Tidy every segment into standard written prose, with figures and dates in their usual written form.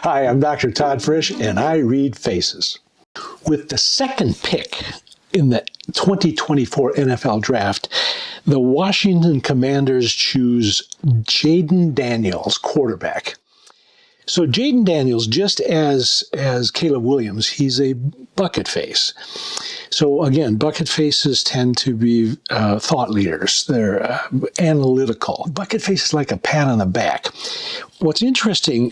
Hi, I'm Dr. Todd Frisch, and I read faces. With the second pick in the 2024 NFL Draft, the Washington Commanders choose Jayden Daniels, quarterback. So Jayden Daniels, just as Caleb Williams, he's a bucket face. So again, bucket faces tend to be thought leaders. They're analytical. Bucket face is like a pat on the back. What's interesting,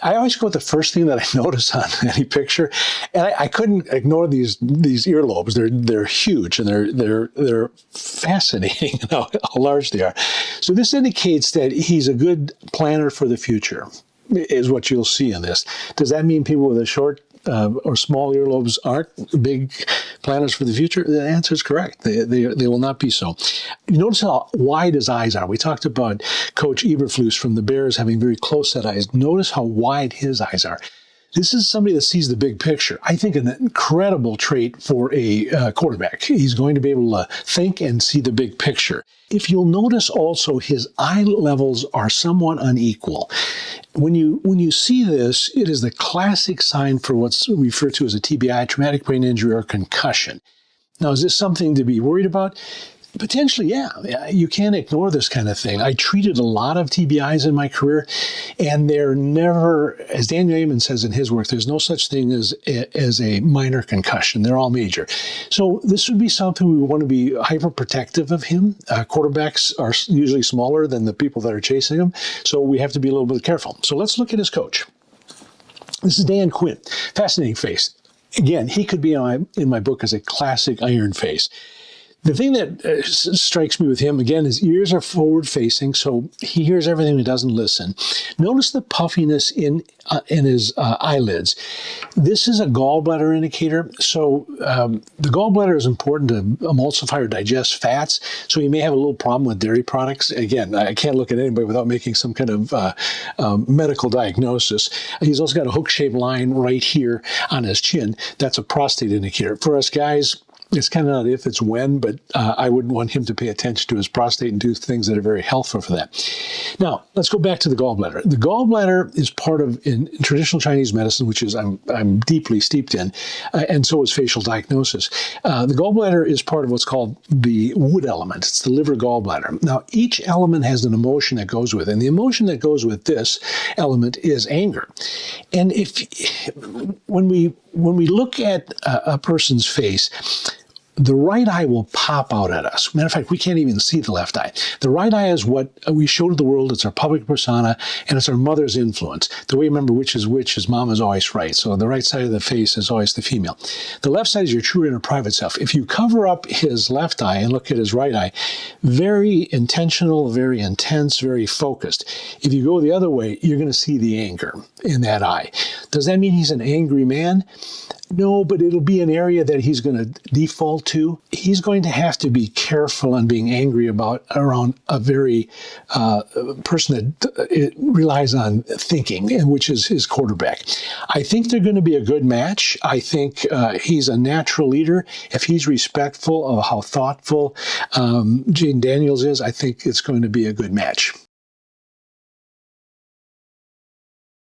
I always go with the first thing that I notice on any picture, and I couldn't ignore these earlobes. They're huge and they're fascinating how large they are. So this indicates that he's a good planner for the future, is what you'll see in this. Does that mean people with a short or small earlobes aren't big planners for the future? The answer is correct. They will not be so. You notice how wide his eyes are. We talked about Coach Eberflus from the Bears having very close set eyes. Notice how wide his eyes are. This is somebody that sees the big picture. I think an incredible trait for a quarterback. He's going to be able to think and see the big picture. If you'll notice also, his eye levels are somewhat unequal. When you see this, it is the classic sign for what's referred to as a TBI, traumatic brain injury or concussion. Now, is this something to be worried about? Potentially, yeah. You can't ignore this kind of thing. I treated a lot of TBIs in my career, and they're never, as Daniel Amen says in his work, there's no such thing as a minor concussion. They're all major. So this would be something we want to be hyper protective of him. Quarterbacks are usually smaller than the people that are chasing them, so we have to be a little bit careful. So let's look at his coach. This is Dan Quinn. Fascinating face. Again, he could be in my book as a classic iron face. The thing that strikes me with him, again, his ears are forward-facing, so he hears everything and doesn't listen. Notice the puffiness in his eyelids. This is a gallbladder indicator, so the gallbladder is important to emulsify or digest fats, so he may have a little problem with dairy products. Again, I can't look at anybody without making some kind of medical diagnosis. He's also got a hook-shaped line right here on his chin. That's a prostate indicator. For us guys, it's kind of not if, it's when, but I wouldn't want him to pay attention to his prostate and do things that are very helpful for that. Now, let's go back to the gallbladder. The gallbladder is part of, in traditional Chinese medicine, which is I'm deeply steeped in, and so is facial diagnosis. The gallbladder is part of what's called the wood element. It's the liver gallbladder. Now, each element has an emotion that goes with it, and the emotion that goes with this element is anger. And when we look at a person's face, the right eye will pop out at us. Matter of fact, we can't even see the left eye. The right eye is what we show to the world. It's our public persona, and it's our mother's influence. The way we remember which is mom is always right. So the right side of the face is always the female. The left side is your true inner private self. If you cover up his left eye and look at his right eye, very intentional, very intense, very focused. If you go the other way, you're going to see the anger in that eye. Does that mean he's an angry man? No, but it'll be an area that he's going to default to. He's going to have to be careful on being angry around a very person that relies on thinking, and which is his quarterback. I think they're going to be a good match. I think he's a natural leader. If he's respectful of how thoughtful Jayden Daniels is, I think it's going to be a good match.